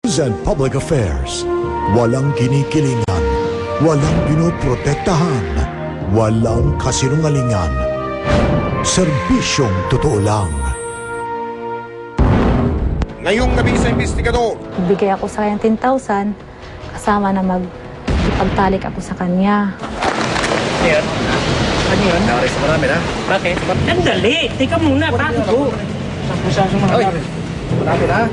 and Public Affairs. Walang kinikilingan, walang pinoprotektahan, walang kasinungalingan. Serbisyong totoo lang. Ngayong gabi sa investigador. Bigay ako sa kanya 10,000 kasama na magpagtalik ako sa kanya. Ano yun? Ano yun? Nakaris mo namin, ha? Bakit? Andali! Teka muna, bakit ko? Saan sa mga namin? Namin, ha?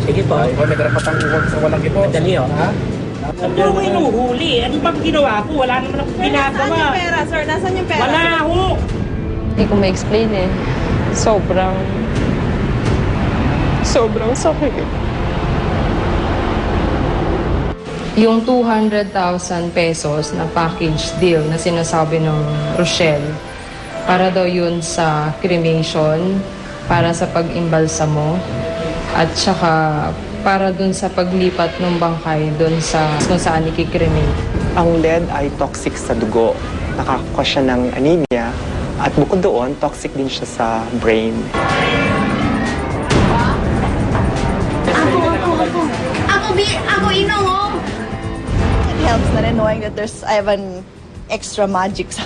Sige po. Ikaw may karapatang uwag sa walang ito. Andali, oh. Ha? Ano ko inuhuli? Ano bang ginawa ko? Wala naman ako ginagawa. Nasaan yung pera, sir? Nasaan yung pera? Wala ako! Hindi ko ma-explain eh. Sobrang sakit. Yung 200,000 pesos na package deal na sinasabi ng Rochelle, para daw yun sa cremation, para sa pag-imbalsa mo, at saka para dun sa paglipat ng bangkay dun sa kung saan ikikremate. Ang lead ay toxic sa dugo. Nakakakuha siya ng anemia at bukod doon, toxic din siya sa brain. Ako inom! It helps na rin knowing that I have an extra magic. So,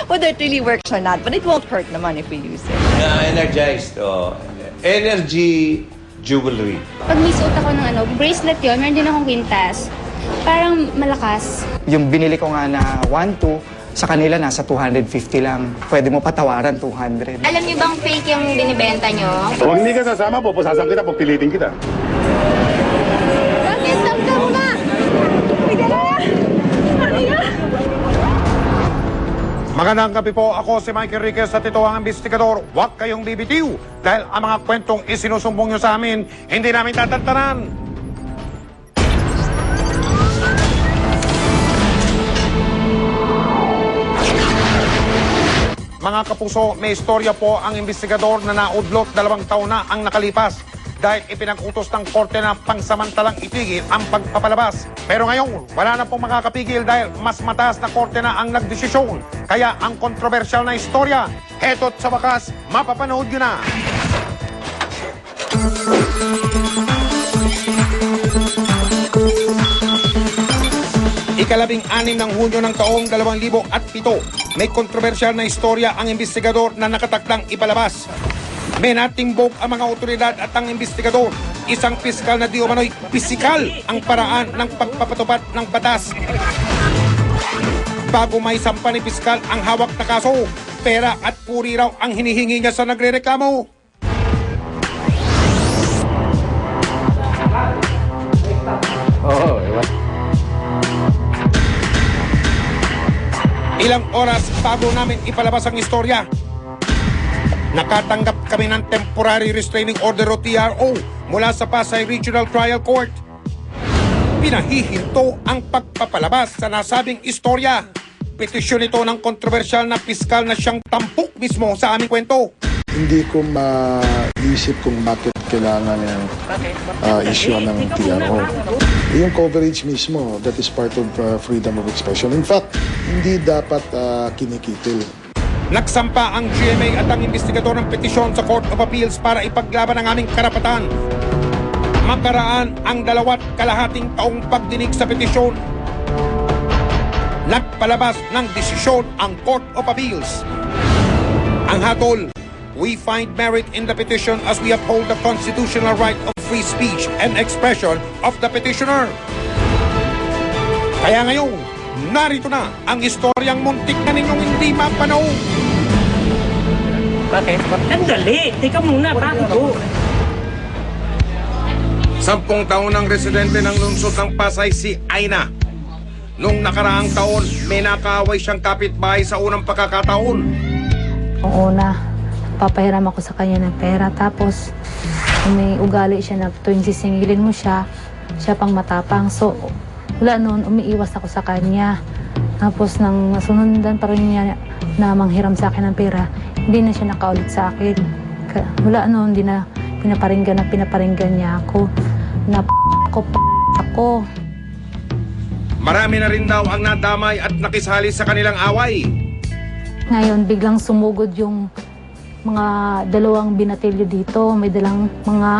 whether it really works or not, but it won't hurt naman if we use it. Energized, energy jewelry. Pag may suot ako ng bracelet yun, meron din akong kwintas. Parang malakas. Yung binili ko nga na 1-2, sa kanila nasa 250 lang. Pwede mo patawaran 200. Alam niyo bang fake yung binibenta nyo? Kung hindi ka sasama, pupusasan kita, pagpilitin kita. Bakit? Tangka mo na! Hindi na! Ano yan? Magandang gabi po, ako si Michael Riquez at ito ang investigador. Huwag kayong bibitiw dahil ang mga kwentong isinusumbong nyo sa amin, hindi namin tatantanan. Mga kapuso, may istorya po ang investigador na naudlot 2 taon na ang nakalipas dahil ipinag-utos ng korte na pangsamantalang itigil ang pagpapalabas. Pero ngayon, wala na pong makakapigil dahil mas mataas na korte na ang nagdesisyon. Kaya ang kontrobersyal na istorya, heto't sa wakas, mapapanood nyo na. Ikalabing-6 ng Hunyo ng taong 2007, may kontrobersyal na istorya ang investigador na nakatakdang ipalabas. May natimbog ang mga otoridad at ang investigador. Isang piskal na di umano'y pisikal ang paraan ng pagpapatupad ng batas. Bago may sampa ni piskal ang hawak na kaso, pera at puri raw ang hinihingi niya sa nagrereklamo. Ilang oras bago namin ipalabas ang istorya, nakatanggap kami ng Temporary Restraining Order o TRO mula sa Pasay Regional Trial Court. Pinahihinto ang pagpapalabas sa nasabing istorya. Petisyon ito ng kontrobersyal na piskal na siyang tampok mismo sa aming kwento. Hindi ko maisip kung bakit kailangan issue ng TRO. Yung coverage mismo, that is part of freedom of expression. In fact, hindi dapat kinikikil. Nagsampa ang GMA at ang investigador ng petisyon sa Court of Appeals para ipaglaban ang aming karapatan. Makaraan ang 2.5 taong pagdinig sa petisyon. Nagpalabas ng desisyon ang Court of Appeals. Ang hatol, we find merit in the petition as we uphold the constitutional right of free speech and expression of the petitioner. Kaya ngayon, narito na ang istoryang muntik na ninyong hindi mapanood. Bakit? Andali! Teka muna, bakit ko? 10 taon ng residente ng lungsod ng Pasay si Aina. Nung nakaraang taon, may nakaaway siyang kapitbahay sa unang pagkakataon. Noong una, papahiram ako sa kanya ng pera. Tapos, may ugali siya na tuwing sisingilin mo siya, siya pang matapang. So, wala noon, umiiwas ako sa kanya. Tapos, nang sunundan pa rin niya na manghiram sa akin ng pera, hindi na siya nakaulit sa akin. Wala noon, hindi na pinaparinggan niya ako. Ako. Marami na rin daw ang nadamay at nakisali sa kanilang away. Ngayon, biglang sumugod yung mga 2 binatilyo dito. May dalang mga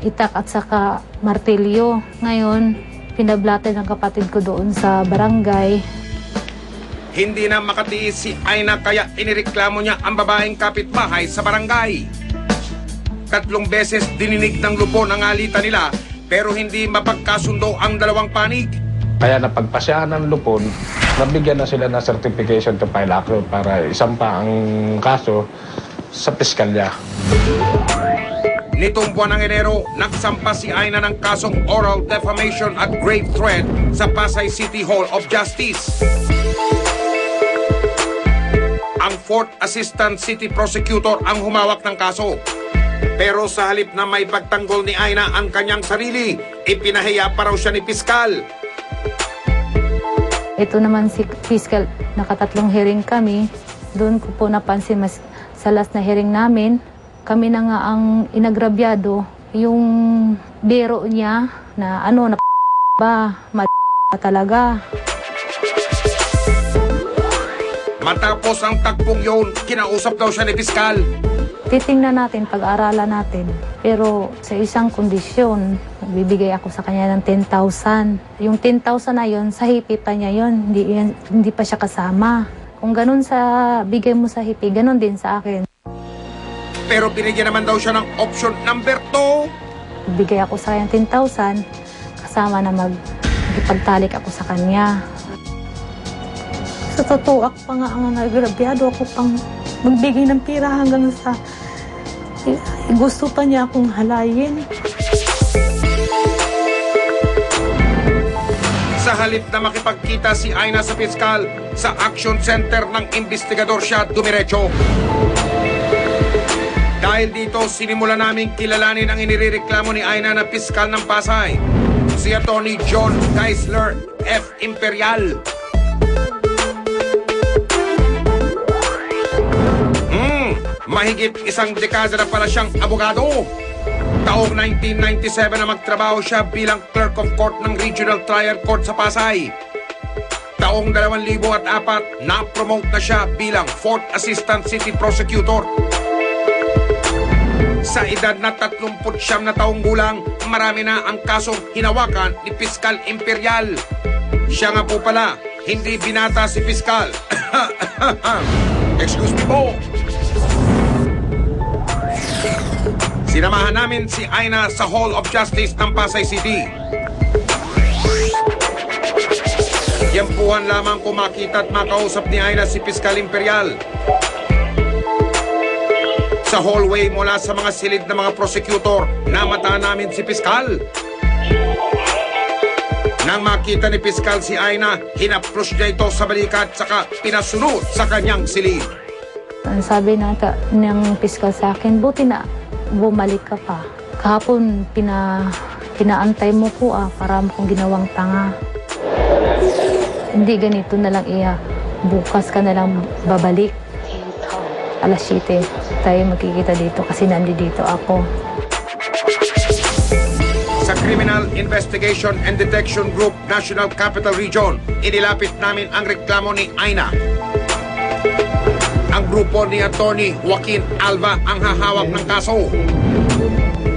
itak at saka martilyo. Ngayon, pinablatay ng kapatid ko doon sa barangay. Hindi na makatiis si Aina kaya inireklamo niya ang babaeng kapitbahay sa barangay. 3 beses dininig ng lupon ang alitan nila pero hindi mapagkasundo ang 2 panig. Kaya napagpasyahan ng lupon, nabigyan na sila ng certification to file action para isampa ang kaso sa piskalya. Nitong buwan ng Enero, nagsampa si Aina ng kasong oral defamation at grave threat sa Pasay City Hall of Justice. Ang 4th Assistant City Prosecutor ang humawak ng kaso. Pero sa halip na may pagtanggol ni Aina ang kanyang sarili, ipinahiya pa raw siya ni Piskal. Ito naman si Piskal, nakatatlong hearing kami. Doon ko po napansin sa last na hearing namin, kami na nga ang inagrabyado. Yung biro niya na na ba, talaga. Matapos ang tagpong yun, kinausap daw siya ni Piskal. Titingnan natin, pag-aralan natin. Pero sa isang kondisyon, bibigay ako sa kanya ng 10,000. Yung 10,000 na yun, sa hipi pa niya yun. Hindi pa siya kasama. Kung ganun sa bigay mo sa hipi, ganun din sa akin. Pero binigyan naman daw siya ng option number 2. Bigay ako sa kanya 10,000, kasama na magipagtalik ako sa kanya. Sa totoo, ako pa nga ang nagrabyado. Ako pang magbigay ng pira hanggang sa gusto pa niya akong halayin. Sa halip na makipagkita si Aina sa Piskal, sa action center ng investigador siya dumiretso. Dahil dito, sinimula namin kilalanin ang inireklamo ni Aina na Piskal ng Pasay, si Atty. John Geisler F. Imperial. Mahigit 1 dekada na pala siyang abogado. Taong 1997 na magtrabaho siya bilang clerk of court ng Regional Trial Court sa Pasay. Taong 2004, na-promote na siya bilang 4th Assistant City Prosecutor. Sa edad na 39 na taong gulang, marami na ang kasong hinawakan ni Piskal Imperial. Siya nga po pala, hindi binata si Piskal. Excuse me po. Sinamahan namin si Aina sa Hall of Justice ng Pasay City. Yampuhan lamang kung makita at makausap ni Aina si Piskal Imperial. Sa hallway mula sa mga silid na mga prosecutor, namata namin si Piskal. Nang makita ni Piskal si Aina, hinaplos niya ito sa balikat saka pinasunod sa kanyang silid. Ang sabi ng Piskal sa akin, buti na bumalik ka pa. Kahapon, pinaantay mo ko para mo kong ginawang tanga. Hindi ganito na lang bukas ka na lang babalik. Alas 7, tayo magkikita dito kasi nandito ako. Sa Criminal Investigation and Detection Group National Capital Region, inilapit namin ang reklamo ni Aina. Ang grupo ni Atty. Joaquin Alva ang hahawak ng kaso.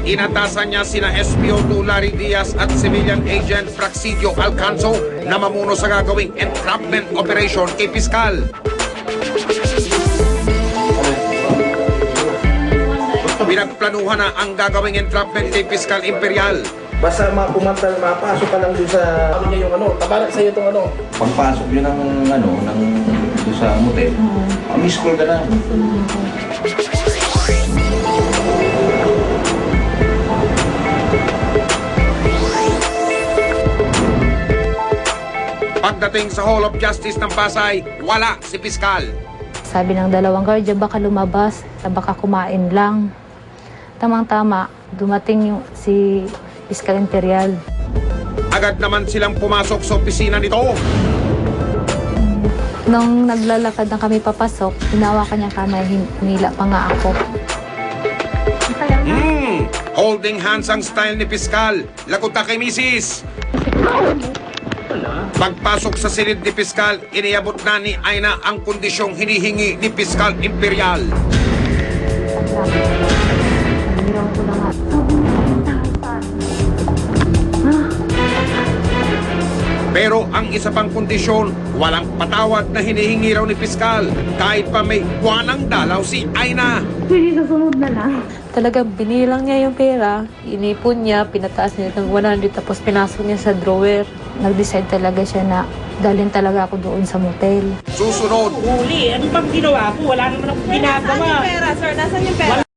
Inatasan niya sina SPO2 Larry Diaz at Civilian Agent Praxidio Alcanzo na mamuno sa gagawing entrapment operation kay Piskal. Pinagplanuhan na ang gagawing entrapment kay Piskal Imperial. Basta pumantal, mapasok ka lang doon sa niya yung tabarak sa'yo itong Pagpasok yun ng doon sa motel, miss call ka na. Pagdating sa Hall of Justice ng Pasay, wala si Piskal. Sabi ng 2 guardia, baka lumabas, baka kumain lang. Tamang-tama, dumating si Piskal Imperial. Agad naman silang pumasok sa opisina nito. Nung naglalakad na kami papasok, hinawakan niya kamay, hinila pa nga ako. Holding hands ang style ni Piskal. Lagot na kay Mrs. Pagpasok sa silid ni Piskal, iniabot na ni Aina ang kondisyong hinihingi ni Piskal Imperial. Hiniram ko na nga. Pero ang isa pang kondisyon, walang patawad na hinihingi raw ni Piskal kahit pa may buwanang dalaw si Aina. Pwede susunod na lang. Talagang binilang niya yung pera, inipon niya, pinataas niya ng 100 tapos pinasok niya sa drawer. Nag-decide talaga siya na dalhin talaga ako doon sa motel. Susunod, Huli, ano bang ginawa ko? Wala naman akong ginagawa. Nasaan yung pera, sir? Nasaan yung pera?